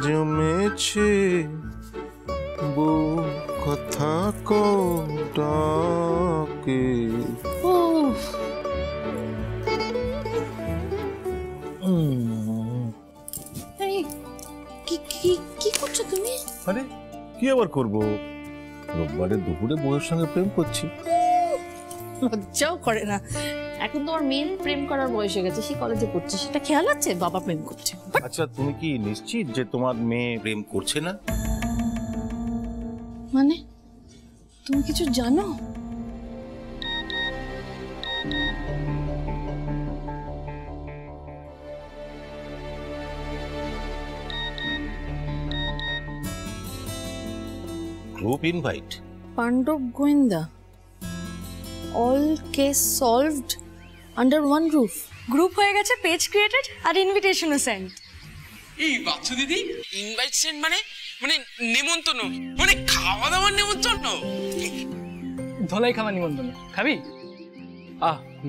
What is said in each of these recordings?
জমেছে বউ কথা ডাকে। কি করছো তুমি? আরে কি আবার করবো, রোববারের দুপুরে বউয়ের সঙ্গে প্রেম করছি। লজ্জাও করে না। এখন তোমার মেয়ের প্রেম করার বয়স হয়ে গেছে, সে কলেজে পড়ছে, সেটা খেয়াল আছে বাবা প্রেম করছে। আচ্ছা তুমি কি নিশ্চিত যে তোমার মেয়ে প্রেম করছে না? মানে তুমি কিছু জানো? Group invite, Pandab Goenda, all case solved under one roof. Group হয়ে গেছে, পেজ ক্রিয়েটেড আর ইনভিটেশনও সেন্ড। এই বাচ্চা দিদি, ইনভাইট সেন্ড মানে মানে নেমন্তন্ন, মানে খাওয়া দাওয়ার নেমন্তন্ন? ধলাই খাওয়া নিমন্ত্রণ খাবি?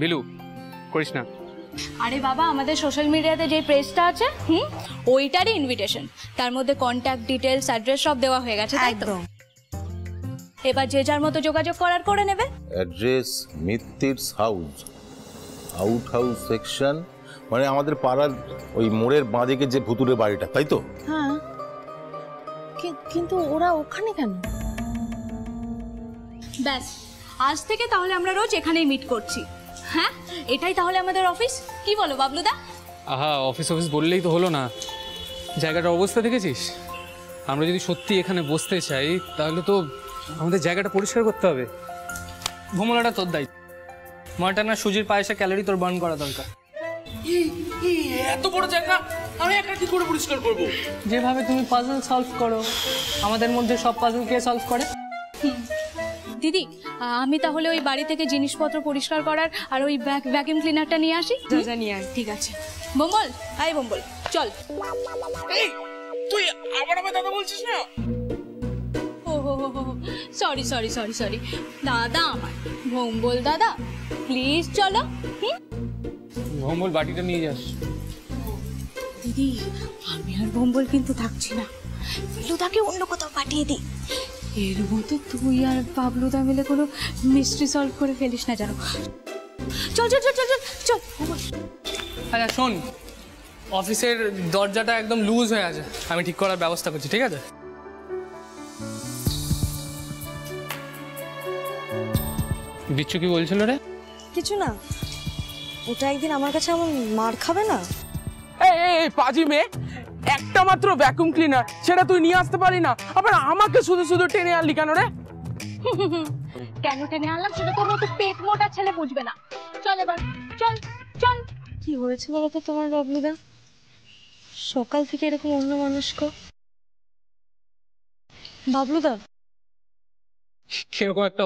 বিলু করিস না। আরে বাবা, আমাদের সোশ্যাল মিডিয়াতে যে পেজটা আছে ওইটারই ইনভিটেশন, তার মধ্যে কন্ট্যাক্ট ডিটেলস, অ্যাড্রেস সব দেওয়া হয়ে গেছে। একদম, এবার যে যার মতো যোগাযোগ করার করে নেবে। Address Mitter's house, out house section, মানে আমাদের পাড়ার ওই মোড়ের বাঁদিকে যে ভুতুরে বাড়িটা, তাই তো? হ্যাঁ, কিন্তু ওরা ওখানে কেন? ব্যাস, আজ থেকে তাহলে আমরা রোজ এখানেই মিট করছি। হ্যাঁ, এটাই তাহলে আমাদের অফিস, কি বলো বাবলুদা? অফিস বললেই তো হলো না, জায়গাটার অবস্থা দেখেছিস? আমরা যদি সত্যি এখানে বসতে চাই তাহলে তো আমাদের জায়গাটা পরিষ্কার করতে হবে। ভোমলাটা তোর দায়িত্ব, মাটন আর সুজির পায়েসে ক্যালোরি তোর বার্ন করা দরকার। এত বড় জায়গা আমি একা কি করে পরিষ্কার করব? যেভাবে তুমি পাজল সলভ করো, আমাদের মধ্যে সব পাজল কে সলভ করে? দিদি, আমি তাহলে ওই বাড়ি থেকে জিনিসপত্র পরিষ্কার করার আর ওই ভ্যাকুয়াম ক্লিনারটা নিয়ে আসি। ঠিক আছে। বম্বল, আয় বম্বল, চল। এই তুই আবার আমার দাদা বলছিস না? সরি সরি সরি সরি, দাদা আমার, বম্বল দাদা, প্লিজ চলো। ভোমল বাটিটা নিয়ে যাস। দিদি, আমি আর বম্বল কিন্তু থাকছি না, ফেলুদাকে অন্য কোথাও পাঠিয়ে দিই। এর মতো তুই আর বাবলুদা মিলে কোনো মিস্ট্রি সলভ করে ফেলিস না জানো। চল চল চল চল চল। আচ্ছা শোন, অফিসের দরজাটা একদম লুজ হয়ে আছে, আমি ঠিক করার ব্যবস্থা করছি, ঠিক আছে? বিচ্ছু কি বলছিল রে? কিছু না, ওটা একদিন আমার কাছে আমার মার খাবে না। এই পাজি মেয়ে, একটা মাত্র ভ্যাকুয়াম ক্লিনার, সেটা তুই নিয়ে আসতে পারি না, আবার আমাকে শুধু শুধু টেনে আনলি কেন রে? কেন টেনে আনলাম সেটা তোর মতো পেট মোটা ছেলে বুঝবে না। চল এবার, চল চল। কি হয়েছে বলো তো তোমার বাবলুদা? সকাল থেকে এরকম অন্য মানুষকে। বাবলুদা, কিরকম একটা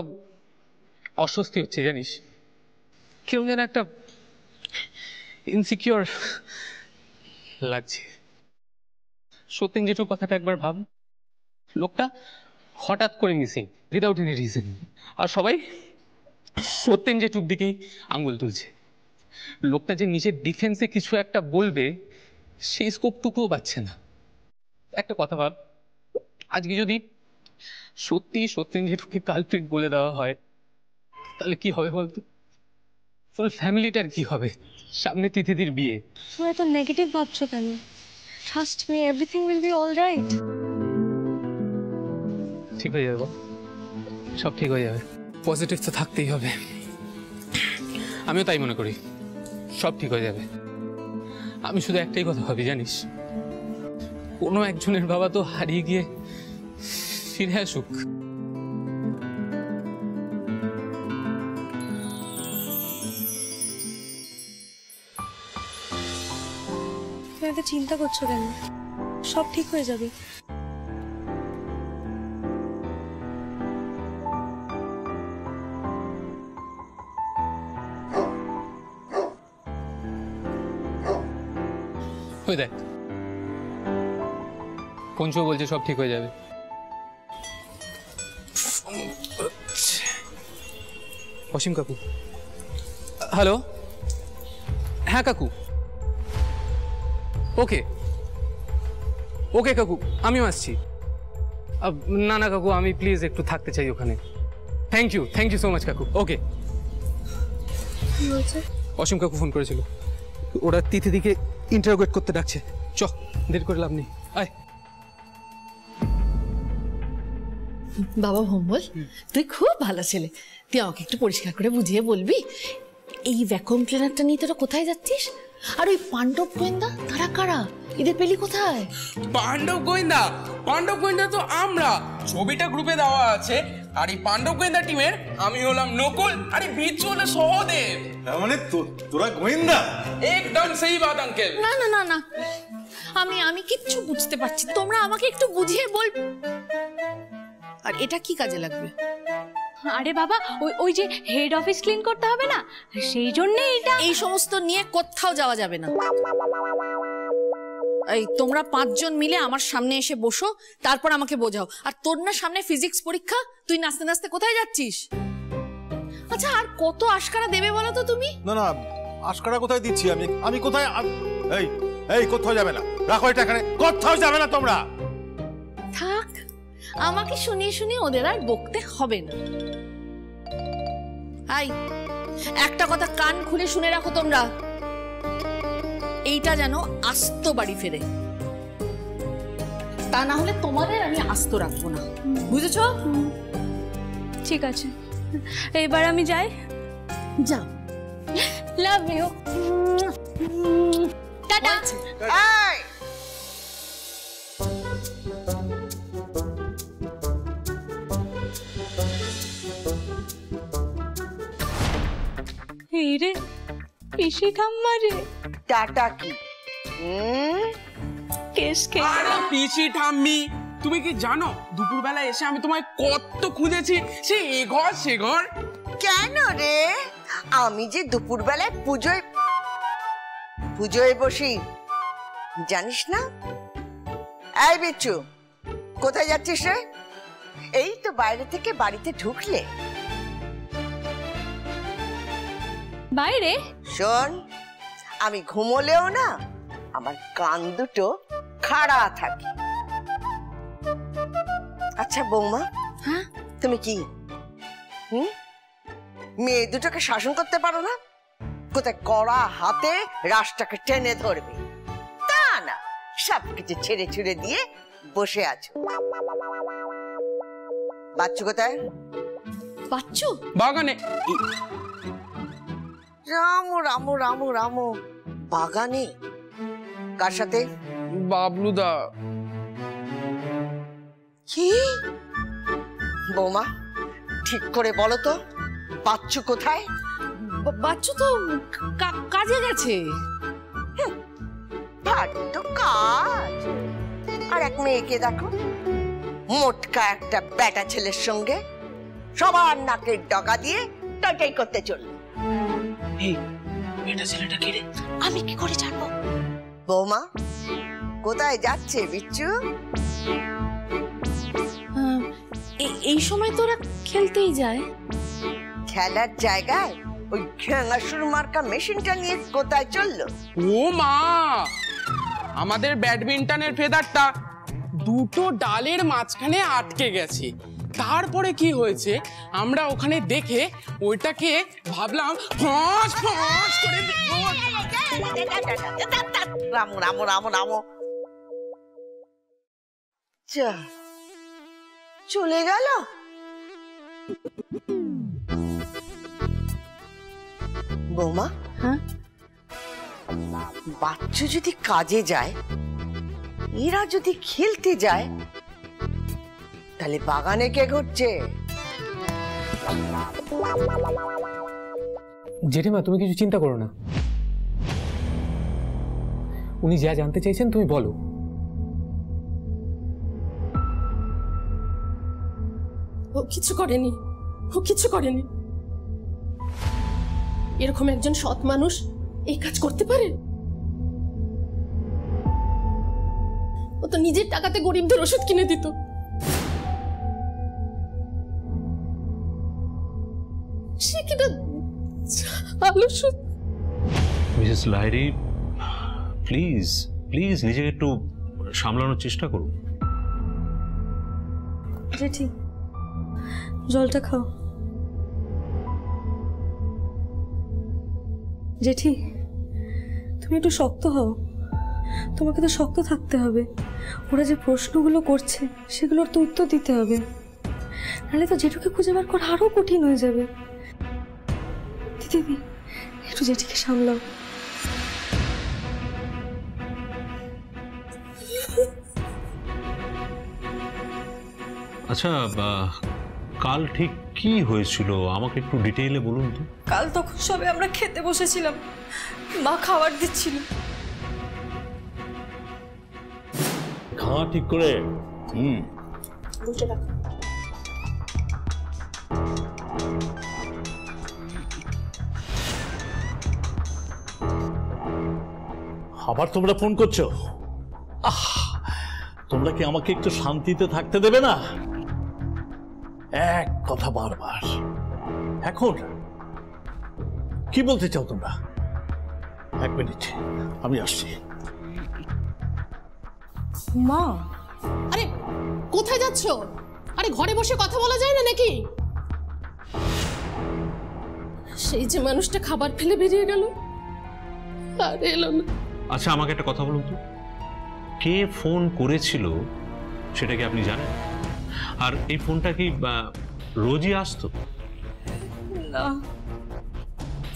অস্বস্তি হচ্ছে জানিস, কেউ যেন একটা ইনসিকিউর লাগছে। সত্যি যেটুকু কথাটা একবার ভাব, লোকটা হঠাৎ করে মিসিং উইদাউট এনি রিজন, আর সবাই সত্যেন যেটুক দিকেই আঙ্গুল তুলছে। লোকটা যে নিজের ডিফেন্সে কিছু একটা বলবে সেই স্কোপটুকুও পাচ্ছে না। একটা কথা ভাব, আজকে যদি সত্যি সত্যেন যেটুকু কালপ্রিট বলে দেওয়া হয় তাহলে কি হবে বলতো? ফুল ফ্যামিলিটার কি হবে? সামনে তিথিদির বিয়ে। তুমি এত নেগেটিভ ভাবছো কেন? Trust me, everything will be all right. ঠিক হয়ে যাবে, সব ঠিক হয়ে যাবে। পজিটিভ তো থাকতেই হবে, আমিও তাই মনে করি, সব ঠিক হয়ে যাবে। আমি শুধু একটাই কথা ভাবি জানিস, কোনো একজনের বাবা তো হারিয়ে গিয়ে ফিরে আসুক। তুমি এত চিন্তা করছো কেন? সব ঠিক হয়ে যাবে। ওই দেখ, পঞ্চু বলছে সব ঠিক হয়ে যাবে। অসীম কাকু, হ্যালো। হ্যাঁ কাকু, ওকে ওকে কাকু, আমিও আসছি। না না কাকু, আমি প্লিজ একটু থাকতে চাই ওখানে। থ্যাংক ইউ সো মাচ কাকু। ওকে। অসীম কাকু ফোন করেছিল, ওরা তিথিদিকে ইন্টারোগেট করতে ডাকছে। চ, দেরি করে লাভ নেই, আয়। বাবা ভম্বল, তুই খুব ভালো ছেলে। তুই আমাকে একটু পরিষ্কার করে বুঝিয়ে বলবি, এই ভ্যাকুয়াম ক্লিনারটা নিয়ে তোরা কোথায় যাচ্ছিস? আর ওই পাণ্ডব গোয়েন্দা তারা কারা? এদের পেলি কোথায়? পাণ্ডব গোয়েন্দা তো আমরা, ছবিটা গ্রুপে দেওয়া আছে। আর এই পাণ্ডব গোয়েন্দা টিমের আমি হলাম নকুল, আর এই বিচ্ছু হলো সহদেব। মানে তোরা গোয়েন্দা? একদম সেই বাত আঙ্কেল। না না না না, আমি কিচ্ছু বুঝতে পারছি, তোমরা আমাকে একটু বুঝিয়ে বল। আর এটা কি কাজে লাগবে? আরে বাবা, ওই যে হেড অফিস ক্লিন করতে হবে না, সেই জন্য এটা। এই সমস্ত নিয়ে কোথাও যাওয়া যাবে না। এই তোমরা 5 জন মিলে আমার সামনে এসে বসো, তারপর আমাকে বোঝাও। আর তোর না সামনে ফিজিক্স পরীক্ষা, তুই নাচতে নাচতে কোথায় যাচ্ছিস? আচ্ছা, আর কত আশকারা দেবে বলো তো তুমি? না না, আশকারা কোথায় দিচ্ছি আমি কোথায়? এই কোথাও যাবে না, রাখো এটা এখানে, কোথাও যাবে না তোমরা। থাক, আমাকে শুনিয়ে শুনিয়ে ওদের আর বকতে হবে না। একটা কথা কান খুলে শুনে রাখো তোমরা, এইটা যেন আস্ত বাড়ি ফেরে, তা না হলে তোমাদের আমি আস্ত রাখবো না, বুঝেছো? ঠিক আছে, এবার আমি যাই। যাও, লাভ ইউ, টাটা। এই রে পিসি ঠাম্মা রে, টাটা কি কেস কে? আরে পিসি ঠাম্মি, তুমি কি জানো দুপুরবেলা এসে আমি তোমায় কত খুঁজেছি, সে এ ঘর সে ঘর। কেন রে? আমি যে দুপুরবেলায় পুজোয় বসি, জানিস না? এই বিচ্ছু, কোথায় যাচ্ছিস রে? এই তো বাইরে থেকে বাড়িতে ঢুকলে। বাইরে? শোন, আমি ঘুমোলেও না আমার কান দুটো খাড়া থাকে। আচ্ছা বৌমা, হ্যাঁ তুমি কি মেয়ে দুটোকে শাসন করতে পারো না? কোথায় কড়া হাতে রাশটাকে টেনে ধরবে, তা না সবকিছু ছেড়ে ছুড়ে দিয়ে বসে আছো। বাচ্চু কোথায়? বাচ্চু বাগানে। রামু রামু রামু রামু, বাগানে? কার সাথে? বাবলুদা। কি বৌমা, ঠিক করে বলো তো, বাচ্চু কোথায়? বাচ্চু তো কাজে গেছে। ভাট্ট কাজ। আর এক মেয়েকে দেখো, মোটকা একটা বেটা ছেলের সঙ্গে সবার নাকের ডগা দিয়ে টাইটাই করতে চলল। এটা ছেলেটা কি রে? আমি কি করে জানবো? বৌমা, কোথায় যাচ্ছে বিচ্ছু? এই সময় তোরা খেলতেই যায়। খেলার জায়গায় ওই ঘেঙাসুর মার্কা মেশিনটা নিয়ে কোথায় চললো? ও মা, আমাদের ব্যাডমিন্টনের ফেদারটা দুটো ডালের মাঝখানে আটকে গেছে। তারপরে কি হয়েছে, আমরা ওখানে দেখে ওইটাকে ভাবলাম ফস ফস করে দেবো। রামু রামু রামু রামু, চলে গেল। বৌমা, হ্যাঁ, বাচ্চু যদি কাজে যায়, এরা যদি খেলতে যায়, তাহলে বাগানে কে ঘুরছে? জেঠিমা, তুমি কিছু চিন্তা করো না, উনি যা জানতে চাইছেন তুমি বলো। ও কিছু করেনি, এরকম একজন সৎ মানুষ এই কাজ করতে পারে? ও তো নিজের টাকাতে গরিবদের ওষুধ কিনে দিত। সে কিনা আলু মিসেস লাহিড়ী, প্লিজ প্লিজ নিজেকে একটু সামলানোর চেষ্টা করুন। জেঠি, জলটা খাও। জেঠি, তুমি একটু শক্ত হও, তোমাকে তো শক্ত থাকতে হবে। ওরা যে প্রশ্নগুলো করছে সেগুলোর তো উত্তর দিতে হবে, নাহলে তো জেঠুকে খুঁজে বার করা আরো কঠিন হয়ে যাবে। দিদি, একটু জেঠিকে সামলাও। আচ্ছা, কাল ঠিক কি হয়েছিল আমাকে একটু ডিটেইলে বলুন তো। কাল তখন সবে আমরা খেতে বসেছিলাম, মা খাবার দিচ্ছিল। খাওয়া ঠিক করে আবার তোমরা ফোন করছো? তোমরা কি আমাকে একটু শান্তিতে থাকতে দেবে না? এক কথা বারবার। এখন কি বলতে চাও তোমরা? 1 মিনিট, আমি আসছি। মা, আরে কোথায় যাচ্ছ? আরে ঘরে বসে কথা বলা যায় না নাকি? সেই যে মানুষটা খাবার ফেলে বেরিয়ে গেল আর এলো না। আচ্ছা, আমাকে একটা কথা বলুন তো, কে ফোন করেছিল সেটা কি আপনি জানেন? আর এই ফোনটা কি রোজই আসতো? না,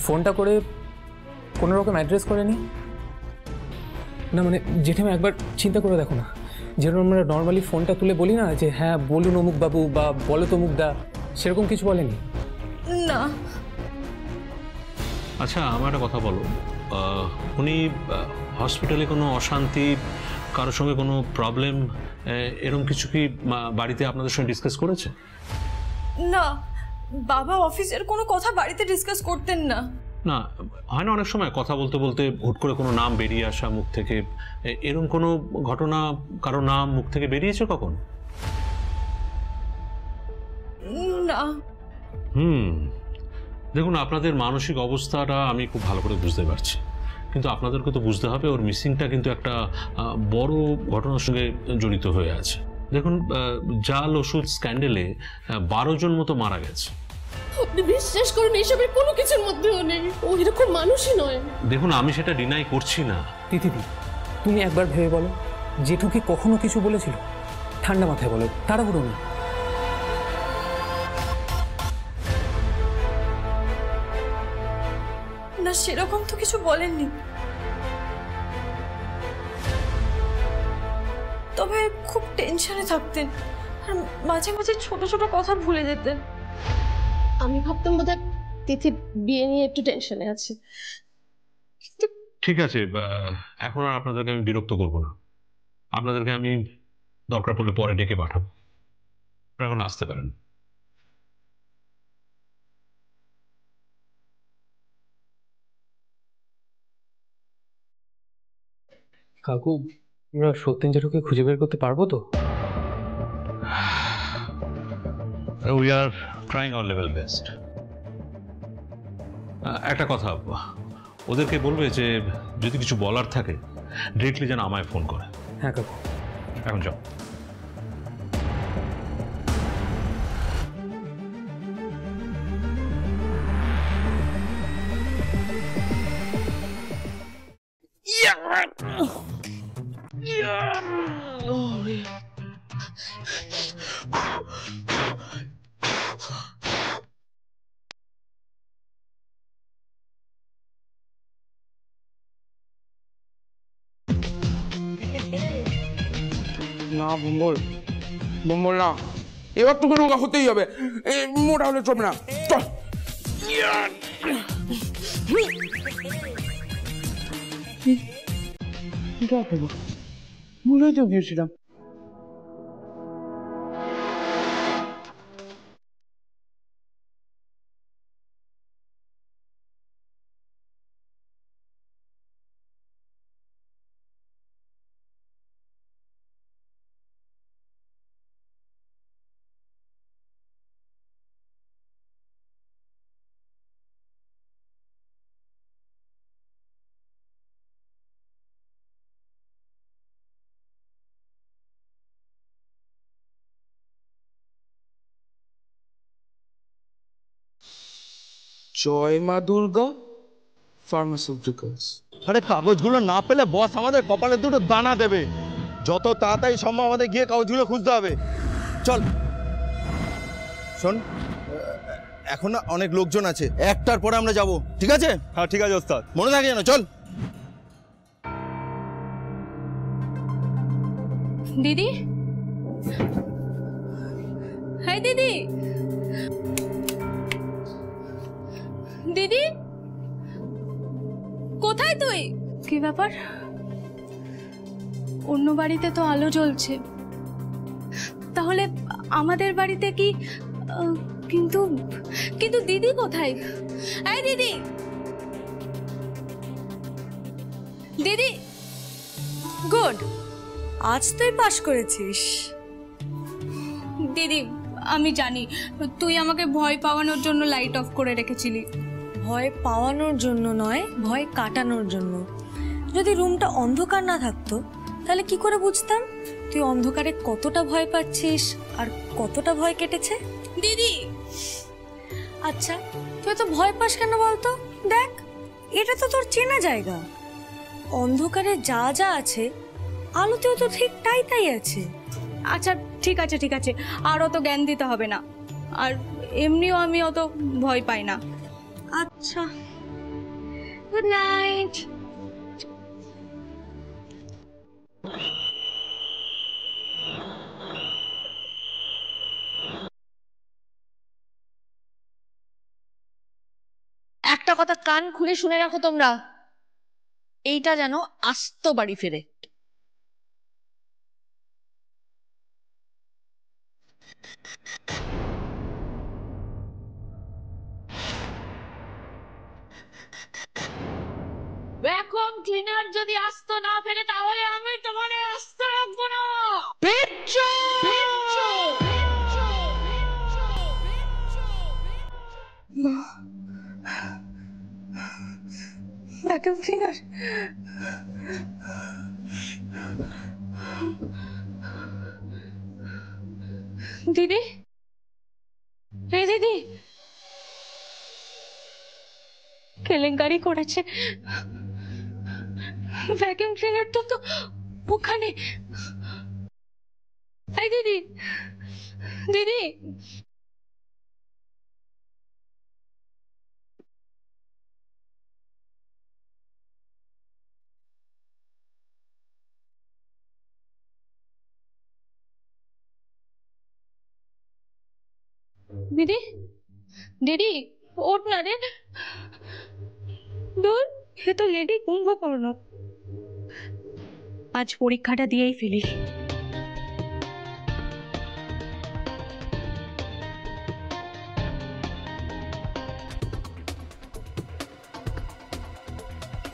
ফোনটা করে কোনো রকম অ্যাড্রেস করেনি না? মানে জেঠিমা একবার চিন্তা করে দেখো না, যেরকম আমরা নর্মালি ফোনটা তুলে বলি না যে হ্যাঁ বলুন অমুক বাবু বা বলো তমুক দা, সেরকম কিছু বলেনি? না। আচ্ছা, আমার একটা কথা বলো, উনি হসপিটালে কোনো অশান্তি, কারোর সঙ্গে কোনো প্রবলেম, এরকম কিছু কি বাড়িতে আপনাদের সঙ্গে ডিসকাস করেছে? না, বাবা অফিসের কোনো কথা বাড়িতে ডিসকাস করতেন না। না, হয় না অনেক সময় কথা বলতে বলতে হুট করে কোনো নাম বেরিয়ে আসা মুখ থেকে, এরকম কোনো ঘটনা কারো নাম মুখ থেকে বেরিয়েছে কখন? না। দেখুন, আপনাদের মানসিক অবস্থাটা আমি খুব ভালো করে বুঝতে পারছি, কিন্তু আপনাদেরকে তো বুঝতে হবে ওর মিসিংটা কিন্তু একটা বড় ঘটনার সঙ্গে জড়িত হয়ে আছে। দেখুন, জাল ওষুধ স্ক্যান্ডেলে 12 জন মতো মারা গেছে। আপনি বিশ্বাস করুন, এইসবের কোনো কিছুর মধ্যেও নেই। ও এরকম মানুষই নয়। দেখুন, আমি সেটা ডিনাই করছি না। দিদি, তুমি একবার ভেবে বলো, জেঠু কি কখনো কিছু বলেছিল? ঠান্ডা মাথায় বলো, তাড়াহুড়ো না। না, সেরকম তো কিছু বলেননি, তবে খুব টেনশনে থাকতেন আর মাঝে মাঝে ছোট ছোট কথা ভুলে যেতেন। আমি ভাবতাম বোধহয় তিথি বিয়ে নিয়ে একটু টেনশনে আছে। ঠিক আছে, এখন আর আপনাদেরকে আমি বিরক্ত করবো না। আপনাদেরকে আমি দরকার পড়লে পরে ডেকে পাঠাবো। আপনারা এখন আসতে পারেন। কাকু, আমরা সত্যেন জেঠুকে খুঁজে বের করতে পারবো তো? We are trying hour level best. একটা কথা, ওদেরকে বলবে যে যদি কিছু বলার থাকে ডিরেক্টলি যেন আমায় ফোন করে। হ্যাঁ কাকু। এখন যাও। না ভম্বল, ভম্বল না, এবার তোকে রোগা হতেই হবে। মোটা হলে চলবে না, চল। ভুলেই তো গিয়েছিলাম। জয় মা দুর্গা ফার্মাসিউটিক্যালস। আরে কাগজগুলো না পেলে বস আমাদের কপালে দুটো দানা দেবে। যত তাড়াতাড়ি সম্ভব আমাদের গিয়ে কাগজগুলো খুঁজতে হবে। চল শোন, এখন না অনেক লোকজন আছে, একটার পরে আমরা যাব, ঠিক আছে? হ্যাঁ ঠিক আছে ওস্তাদ, মনে থাকে যেন। চল দিদি, হাই দিদি, দিদি কোথায় তুই? কি ব্যাপার? অন্য বাড়িতে তো আলো জ্বলছে, তাহলে আমাদের বাড়িতে কি? কিন্তু কিন্তু দিদি কোথায়? এই দিদি, দিদি, গুড, আজ তুই পাশ করেছিস। দিদি আমি জানি তুই আমাকে ভয় পাওয়ানোর জন্য লাইট অফ করে রেখেছিলি। ভয় পাওয়ানোর জন্য নয়, ভয় কাটানোর জন্য। যদি রুমটা অন্ধকার না থাকতো তাহলে কি করে বুঝতাম তুই অন্ধকারে কতটা ভয় পাচ্ছিস আর কতটা ভয় কেটেছে? দিদি আচ্ছা তুই তো ভয় পাস কেন বলতো? দেখ, এটা তো তোর চেনা জায়গা। অন্ধকারে যা যা আছে আলোতেও তো ঠিক তাই তাই আছে। আচ্ছা ঠিক আছে ঠিক আছে, আর অত জ্ঞান দিতে হবে না। আর এমনিও আমি অত ভয় পাই না। আচ্ছা, গুড নাইট। একটা কথা কান খুলে শুনে রাখো তোমরা, এইটা যেন আস্ত বাড়ি ফেরে। ভ্যাকুয়াম ক্লিনার যদি আস্ত না ফেরে তাহলে আমি তোমার আস্ত রাখবো না। বিচ্ছু ভ্যাকুয়াম ক্লিনার, দিদি, এই দিদি কেলেঙ্কারি করেছে। ভ্যাকুয়াম ক্লিনার তো ওখানে। এই দিদি, দিদি, দিদি, দিদি ওঠ না রে। দূর, সে তো লেডি কুম্ভকর্ণ। আজ পরীক্ষাটা দিয়েই ফেলি।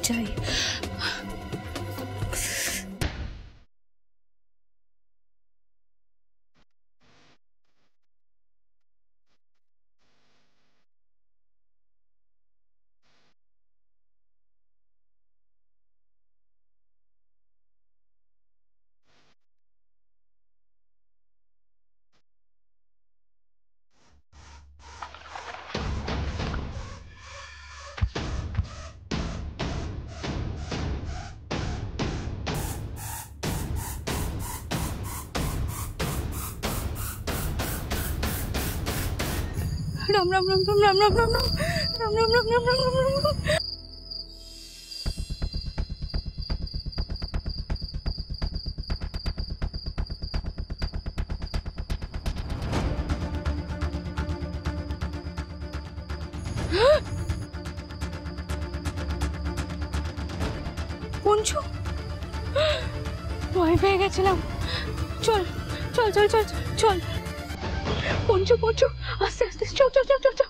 যাই। রাম রাম রাম রাম রাম রাম রাম রাম রাম রাম রাম রাম রাম রাম রাম। পঞ্চু, ভয় পেয়ে গেছিলাম। চল চল চল চল চল পঞ্চু, পঞ্চু আস্তে আস্তে চল চল চল চল চল।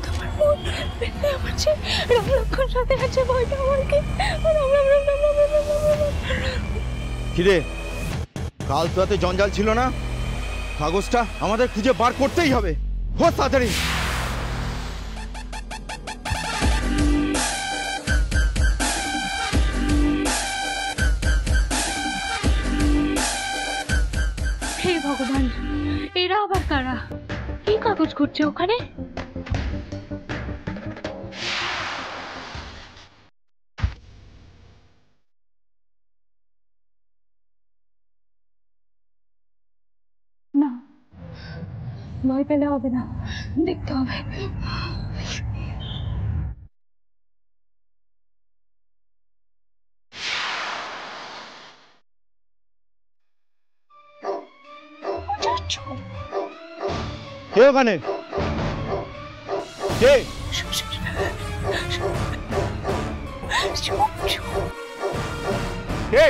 তোমার মন আমার আছে, রাম লক্ষণ সাথে আছে, ভয়টা আমার কি? রাম রাম রাম রাম রাম রাম রাম রাম। কিরে, কাল তো এত জঞ্জাল ছিল না? কাগজটা আমাদের খুঁজে বার করতেই হবে। হোক তাড়াতাড়ি। হে ভগবান, এরা আবার কারা? কি কাগজ করছে ওখানে? না, ভয় পেলে হবে না, দেখতে হবে। কে ওখানে? কে? কে?